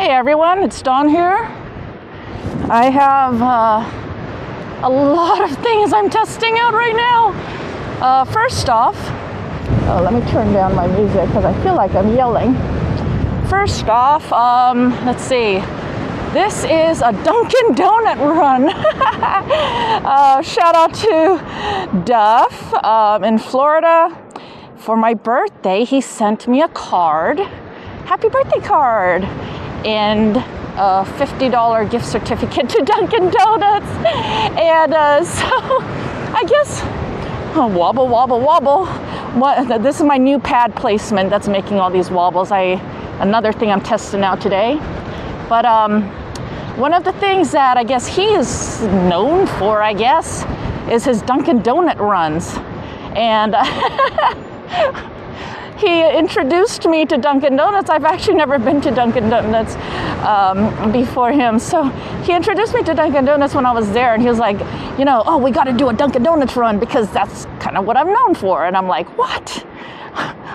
Hey everyone, it's Dawn here. I have a lot of things I'm testing out right now. First off, let me turn down my music because I feel like I'm yelling. First off, let's see. This is a Dunkin' Donut run. Shout out to Duff in Florida. For my birthday, he sent me a card. Happy birthday card. And a $50 gift certificate to Dunkin' Donuts. And so I guess, wobble, wobble, wobble. This is my new pad placement that's making all these wobbles. Another thing I'm testing out today. But one of the things that I guess he is known for, is his Dunkin' Donut runs. And he introduced me to Dunkin' Donuts. I've actually never been to Dunkin' Donuts before him. So he introduced me to Dunkin' Donuts when I was there, and he was like, oh, we got to do a Dunkin' Donuts run because that's kind of what I'm known for. And I'm like, what?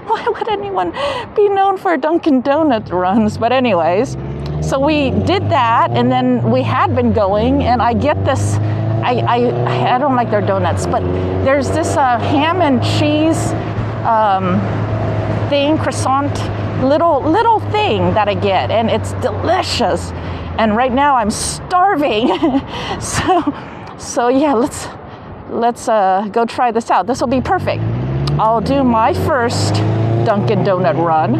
Why would anyone be known for Dunkin' Donuts runs? But anyways, so we did that, and then we had been going, and I get this, I don't like their donuts, but there's this ham and cheese thing, croissant, little thing that I get, and it's delicious. And right now I'm starving. so yeah, let's go try this out. This will be perfect. I'll do my first Dunkin' Donut run,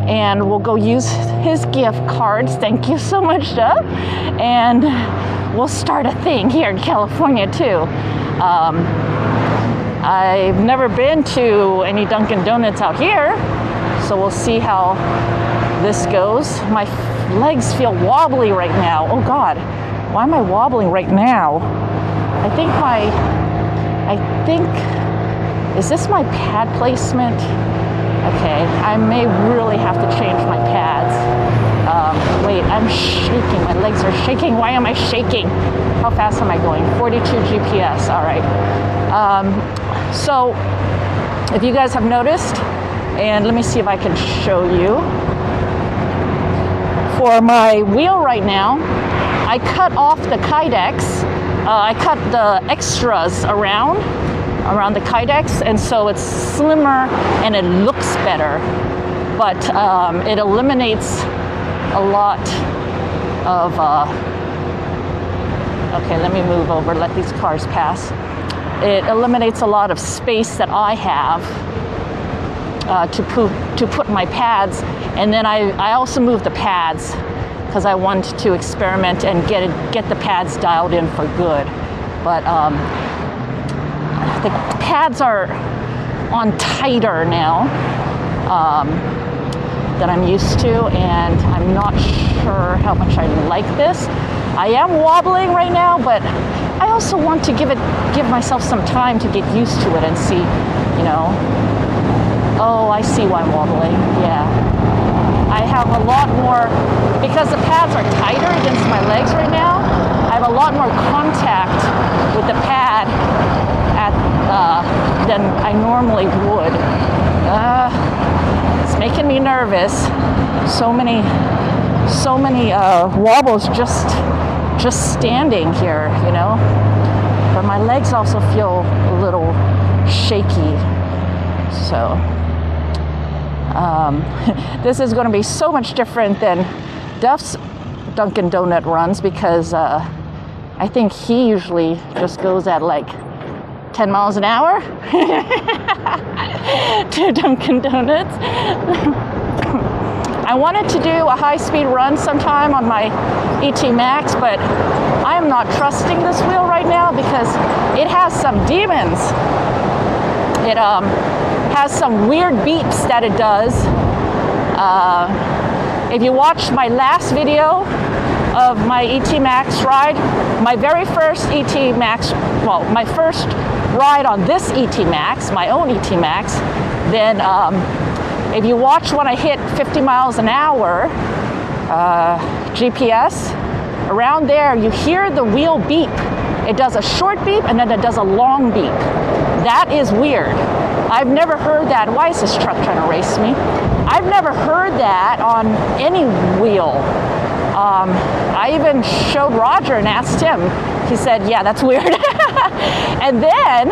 and we'll go use his gift cards. Thank you so much, Jeff. And we'll start a thing here in California too. I've never been to any Dunkin' Donuts out here, so we'll see how this goes. My legs feel wobbly right now. Oh God, why am I wobbling right now? Is this my pad placement? Okay, I may really have to change my pads. Wait, I'm shaking. My legs are shaking. Why am I shaking? How fast am I going? 42 GPS. All right. So, if you guys have noticed, and let me see if I can show you. For my wheel right now, I cut off the Kydex. I cut the extras around the Kydex, and so it's slimmer and it looks better, but it eliminates a lot of okay, let me move over, let these cars pass. It eliminates a lot of space that I have to put my pads, and then I also move the pads because I want to experiment and get the pads dialed in for good. But the pads are on tighter now than I'm used to, and I'm not sure how much I like this. I am wobbling right now, but I also want to give myself some time to get used to it and see, oh, I see why I'm wobbling, yeah. I have a lot more, because the pads are tighter against my legs right now, I have a lot more contact with the pad than I normally would. It's making me nervous. So many wobbles just standing here, But my legs also feel a little shaky. So this is going to be so much different than Duff's Dunkin' Donut runs, because I think he usually just goes at like 10 miles an hour to Dunkin' Donuts. I wanted to do a high-speed run sometime on my ET Max, but I am not trusting this wheel right now because it has some demons. It has some weird beeps that it does. If you watched my last video of my ET Max ride, my very first ET Max, my first ride on this ET Max, my own ET Max, then if you watch when I hit 50 miles an hour GPS, around there you hear the wheel beep. It does a short beep and then it does a long beep. That is weird. I've never heard that. Why is this truck trying to race me? I've never heard that on any wheel. I even showed Roger and asked him. He said, yeah, that's weird. And then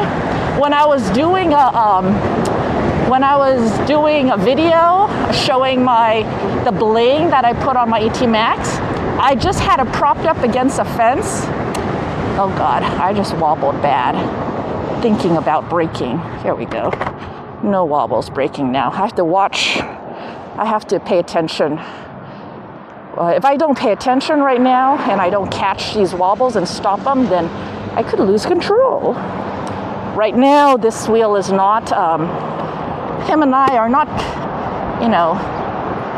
when I was doing a video showing the bling that I put on my ET Max, I just had it propped up against a fence. Oh God, I just wobbled bad. Thinking about braking. Here we go. No wobbles, braking now. I have to watch. I have to pay attention. If I don't pay attention right now and I don't catch these wobbles and stop them, then I could lose control. Right now, this wheel is not, him and I are not,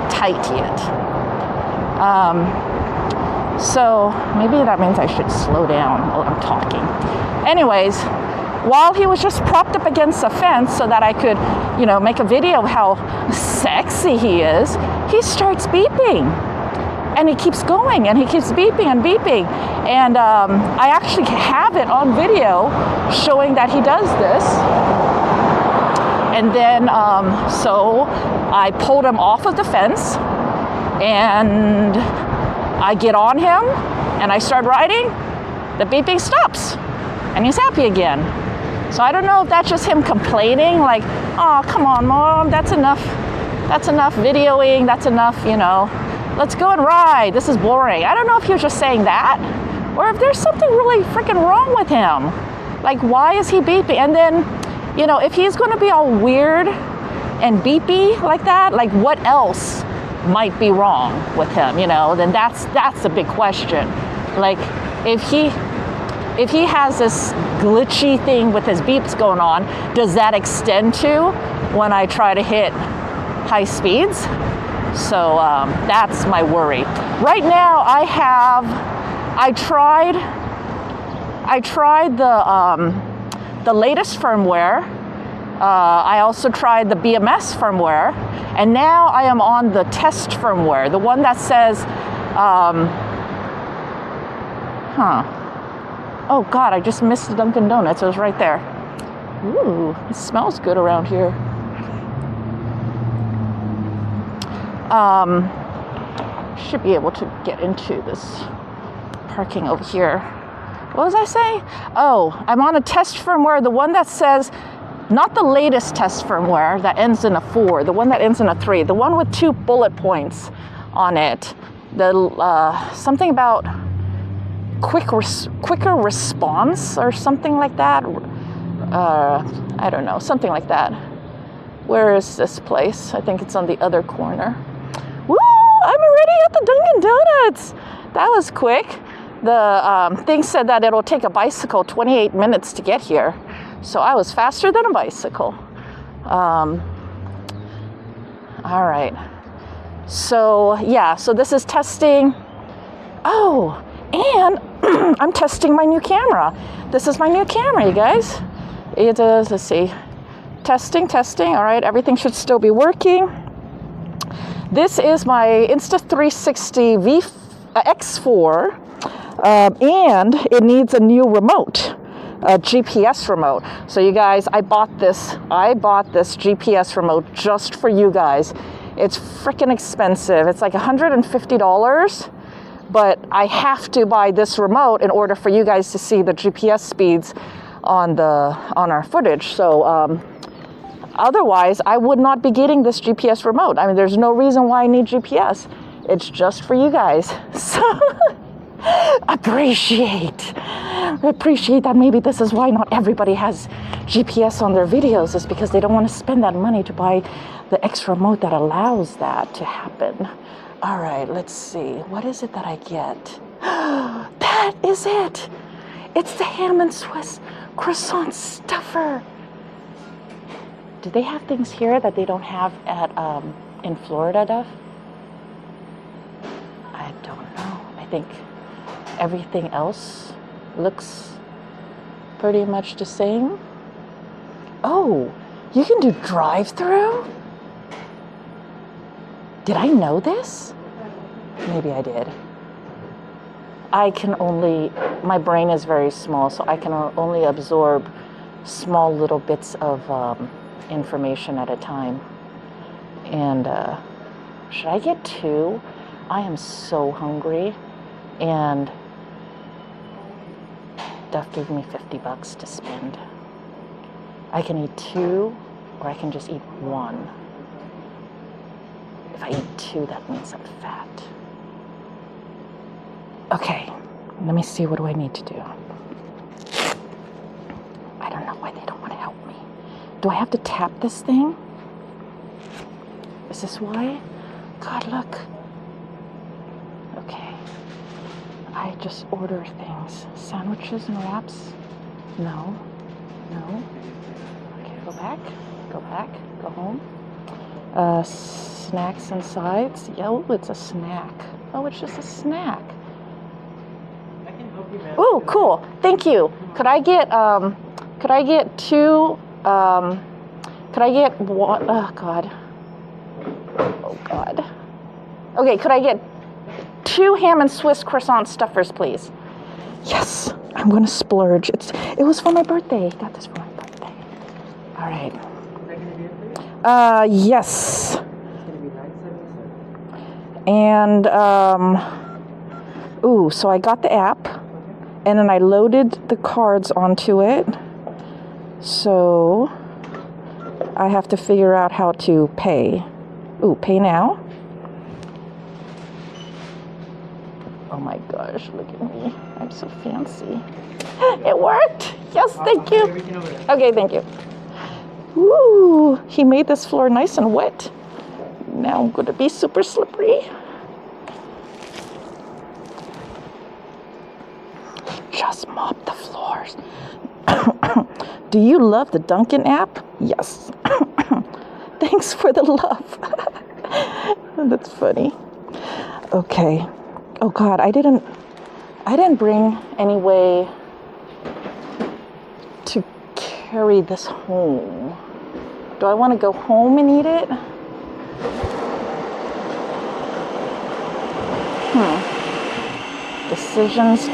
tight yet. So maybe that means I should slow down while I'm talking. Anyways, while he was just propped up against a fence so that I could, make a video of how sexy he is, he starts beeping. And he keeps going, and he keeps beeping and beeping. And I actually have it on video showing that he does this. And then, so I pulled him off of the fence, and I get on him, and I start riding. The beeping stops, and he's happy again. So I don't know if that's just him complaining, like, oh, come on, Mom, that's enough videoing, that's enough, let's go and ride, this is boring. I don't know if he was just saying that, or if there's something really freaking wrong with him. Like, why is he beeping? And then, if he's gonna be all weird and beepy like that, like what else might be wrong with him, then that's a big question. Like, if he has this glitchy thing with his beeps going on, does that extend to when I try to hit high speeds? So that's my worry. Right now, I tried the latest firmware. I also tried the BMS firmware, and now I am on the test firmware, the one that says, oh God, I just missed the Dunkin' Donuts. It was right there. Ooh, it smells good around here. Should be able to get into this parking over here. What was I saying? Oh, I'm on a test firmware, the one that says, not the latest test firmware that ends in a 4, the one that ends in a 3, the one with 2 bullet points on it. The something about quicker response or something like that. I don't know, something like that. Where is this place? I think it's on the other corner. Woo! I'm already at the Dunkin' Donuts. That was quick. The thing said that it'll take a bicycle 28 minutes to get here. So I was faster than a bicycle. All right. So yeah, so this is testing. Oh, and I'm testing my new camera. This is my new camera, you guys. It is, let's see. Testing. All right, everything should still be working. This is my Insta360 X4, and it needs a new remote, a GPS remote. So you guys, I bought this GPS remote just for you guys. It's freaking expensive. It's like $150, but I have to buy this remote in order for you guys to see the GPS speeds on our footage. So otherwise, I would not be getting this GPS remote. I mean, there's no reason why I need GPS. It's just for you guys. So appreciate that maybe this is why not everybody has GPS on their videos, is because they don't want to spend that money to buy the extra remote that allows that to happen. All right, let's see. What is it that I get? That is it. It's the ham and Swiss croissant stuffer. Do they have things here that they don't have at in Florida, Duff? I don't know. I think everything else looks pretty much the same. Oh, you can do drive-through? Did I know this? Maybe I did. My brain is very small, so I can only absorb small little bits of information at a time. And should I get 2? I am so hungry, and Duff gave me $50 to spend. I can eat 2, or I can just eat 1. If I eat 2, that means I'm fat. Okay, let me see, what do I need to do? I don't know why they don't want to help me. Do I have to tap this thing? Is this why? God, look. Okay. I just order things. Sandwiches and wraps? No. No. Okay, go back. Go back. Go home. Snacks and sides. Yo, it's a snack. Oh, it's just a snack. I can help you, man. Oh, cool. Thank you. Could I get 2, could I get one, oh God. Oh God. Okay, could I get 2 ham and Swiss croissant stuffers, please? Yes, I'm gonna splurge. It was for my birthday. Got this for my birthday. All right. Is that gonna be it for you? Yes. It's gonna be $9.77. And ooh, so I got the app, and then I loaded the cards onto it. So I have to figure out how to pay. Ooh, pay now. Oh my gosh, look at me. I'm so fancy. It worked. Yes, thank you. Okay, thank you. Woo, he made this floor nice and wet. Now I'm going to be super slippery. Just mop the floors. Do you love the Dunkin app? Yes. Thanks for the love. That's funny. Okay. Oh God, I didn't bring any way to carry this home. Do I want to go home and eat it? Decisions.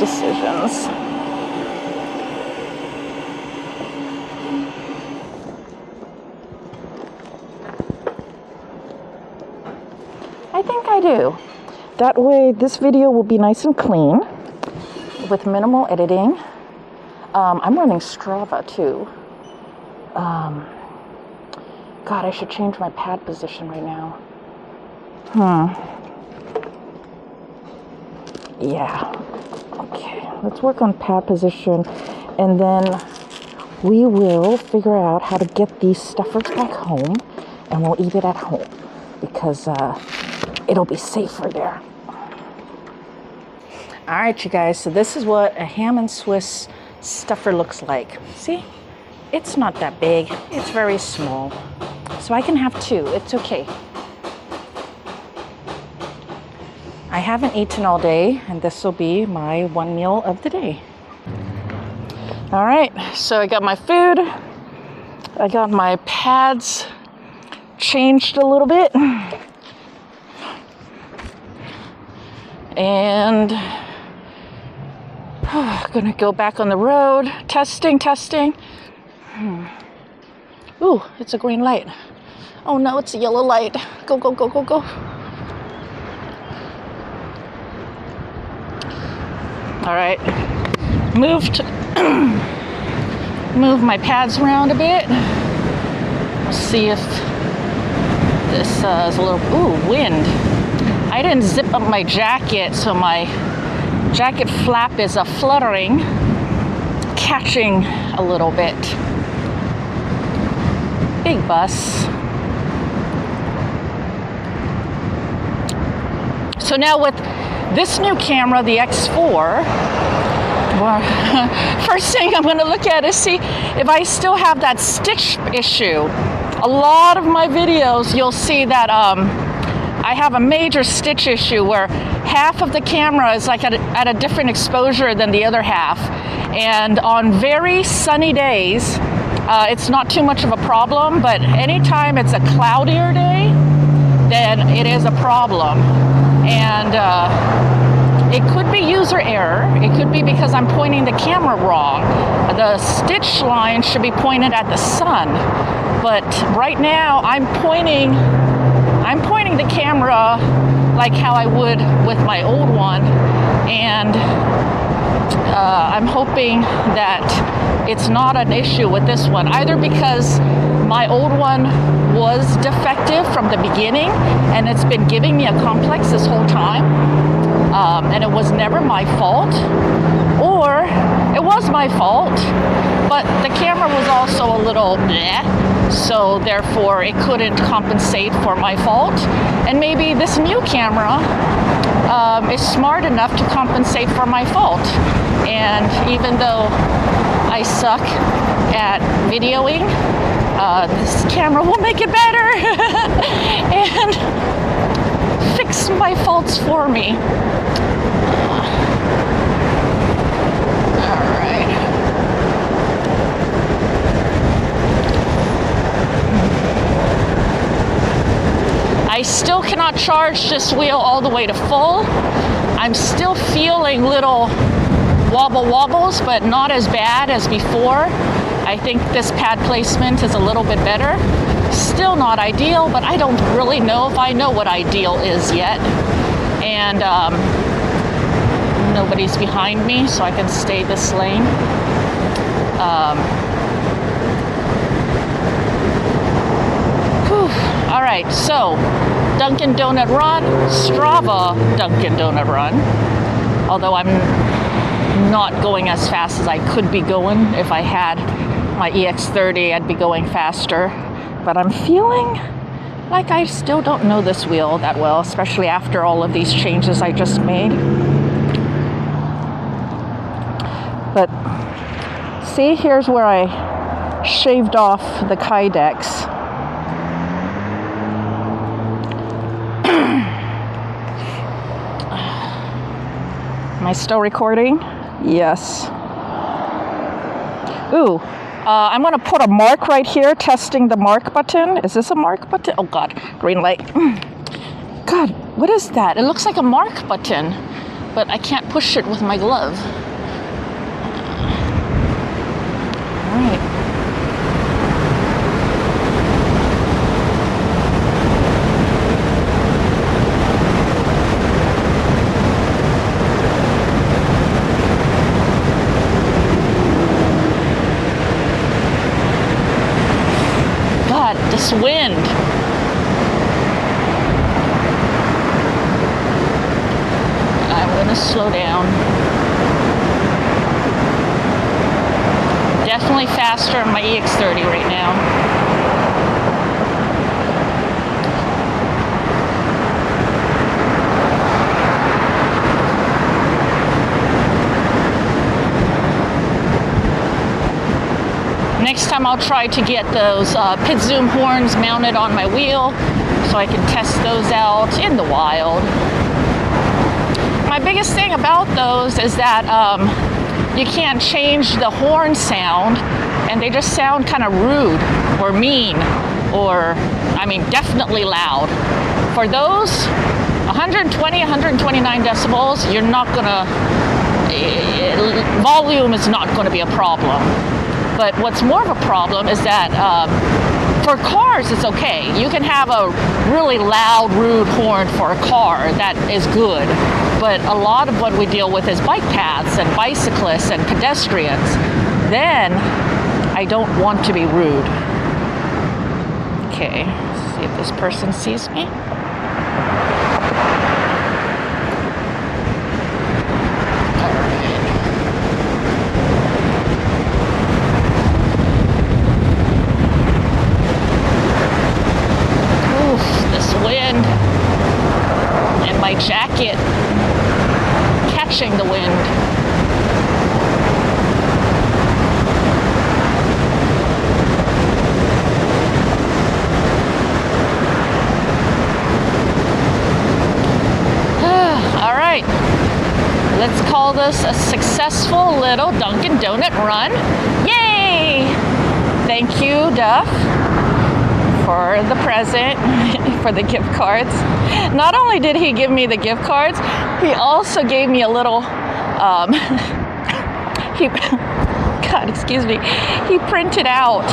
I think I do. That way this video will be nice and clean with minimal editing. I'm running Strava too. God, I should change my pad position right now. Yeah. Okay, let's work on pad position, and then we will figure out how to get these stuffers back home, and we'll eat it at home because it'll be safer there. All right, you guys, so this is what a ham and Swiss stuffer looks like. See, it's not that big. It's very small. So I can have 2. It's okay. I haven't eaten all day, and this will be my 1 meal of the day. All right, so I got my food. I got my pads changed a little bit. And gonna go back on the road. Testing. Ooh, it's a green light. Oh no, it's a yellow light. Go. All right, move my pads around a bit. We'll see if this is a little, ooh, wind. I didn't zip up my jacket, so my jacket flap is fluttering, catching a little bit. Big bus. So now with this new camera, the X4, well, first thing I'm going to look at is see if I still have that stitch issue. A lot of my videos, you'll see that I have a major stitch issue where half of the camera is like at a different exposure than the other half. And on very sunny days, it's not too much of a problem, but anytime it's a cloudier day, then it is a problem. And it could be user error. It could be because I'm pointing the camera wrong. The stitch line should be pointed at the sun. But right now I'm pointing I'm pointing the camera like how I would with my old one, and I'm hoping that it's not an issue with this one, either because my old one was defective from the beginning and it's been giving me a complex this whole time, and it was never my fault, or it was my fault, but the camera was also a little bleh, so therefore it couldn't compensate for my fault. And maybe this new camera is smart enough to compensate for my fault. And even though I suck at videoing, this camera will make it better and fix my faults for me. All right. I still cannot charge this wheel all the way to full. I'm still feeling little wobbles, but not as bad as before. I think this pad placement is a little bit better. Still not ideal, but I don't really know if I know what ideal is yet. And nobody's behind me, so I can stay this lane. All right, so Dunkin' Donut Run, Strava Dunkin' Donut Run. Although I'm not going as fast as I could be going. If I had my EX30, I'd be going faster. But I'm feeling like I still don't know this wheel that well, especially after all of these changes I just made. But see, here's where I shaved off the Kydex. Am I still recording? Yes. Ooh, I'm gonna put a mark right here, testing the mark button. Is this a mark button? Oh God, green light. God, what is that? It looks like a mark button, but I can't push it with my glove. All right. This wind. I'm gonna slow down. Definitely faster on my EX30 right now. Next time I'll try to get those pit zoom horns mounted on my wheel so I can test those out in the wild. My biggest thing about those is that you can't change the horn sound, and they just sound kind of rude or mean, or I mean definitely loud. For those 120, 129 decibels, you're not gonna, volume is not gonna be a problem. But what's more of a problem is that for cars, it's okay. You can have a really loud, rude horn for a car. That is good. But a lot of what we deal with is bike paths and bicyclists and pedestrians. Then I don't want to be rude. Okay, let's see if this person sees me. Wind and my jacket catching the wind. All right, let's call this a successful little Dunkin' Donut run. Yay! Thank you, Duff, for the present, for the gift cards. Not only did he give me the gift cards, he also gave me a little, God, God, excuse me. He printed out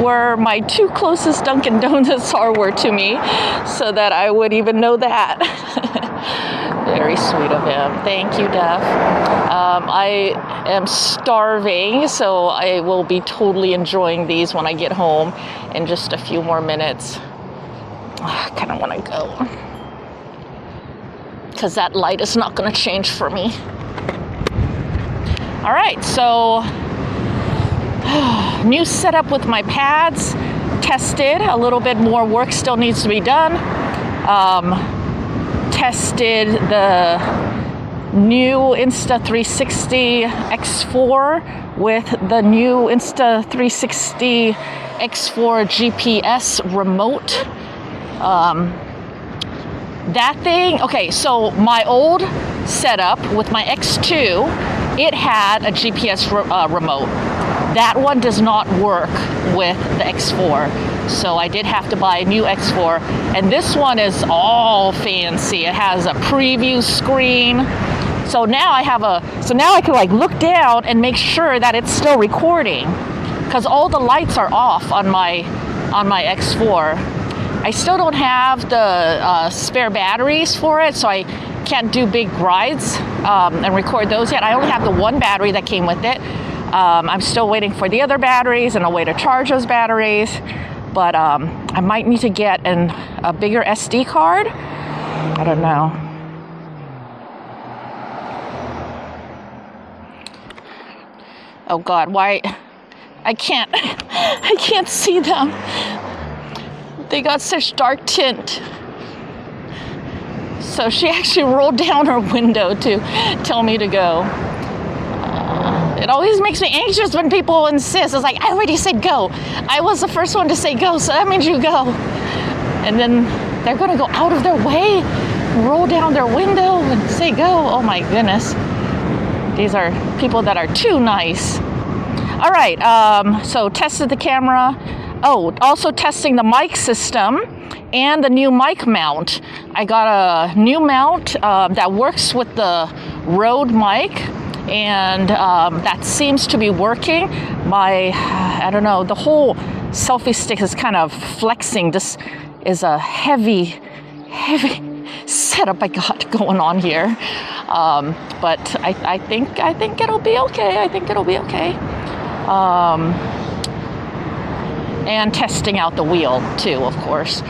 where my 2 closest Dunkin' Donuts were to me so that I would even know that. Very sweet of him. Thank you, Duff. I am starving, so I will be totally enjoying these when I get home in just a few more minutes. I kind of want to go because that light is not going to change for me. All right, so new setup with my pads, tested. A little bit more work still needs to be done. Tested the new Insta360 X4 with the new Insta360 X4 GPS remote. That thing, okay, so my old setup with my X2, it had a GPS remote. That one does not work with the X4. So I did have to buy a new X4. And this one is all fancy. It has a preview screen. So now I can like look down and make sure that it's still recording, because all the lights are off on my X4. I still don't have the spare batteries for it, so I can't do big rides and record those yet. I only have the one battery that came with it. I'm still waiting for the other batteries and a way to charge those batteries. But I might need to get a bigger SD card. I don't know. Oh God, why? I can't see them. They got such dark tint. So she actually rolled down her window to tell me to go. It always makes me anxious when people insist. It's like, I already said go. I was the first one to say go, so that means you go. And then they're gonna go out of their way, roll down their window and say go. Oh my goodness. These are people that are too nice. All right, so tested the camera. Oh, also testing the mic system and the new mic mount. I got a new mount that works with the Rode mic, and that seems to be working. I don't know, the whole selfie stick is kind of flexing. This is a heavy setup I got going on here. But I think it'll be okay. I think it'll be okay. And testing out the wheel too, of course,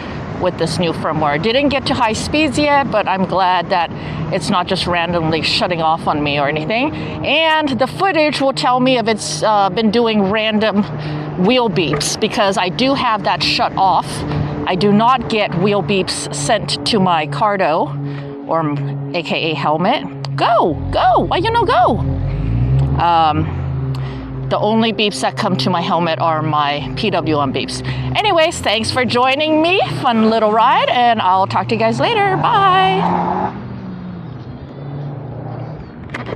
with this new firmware. Didn't get to high speeds yet, but I'm glad that it's not just randomly shutting off on me or anything. And the footage will tell me if it's been doing random wheel beeps, because I do have that shut off. I do not get wheel beeps sent to my Cardo, or AKA helmet. Go! Why you no go? The only beeps that come to my helmet are my PWM beeps. Anyways, thanks for joining me. Fun little ride, and I'll talk to you guys later. Bye.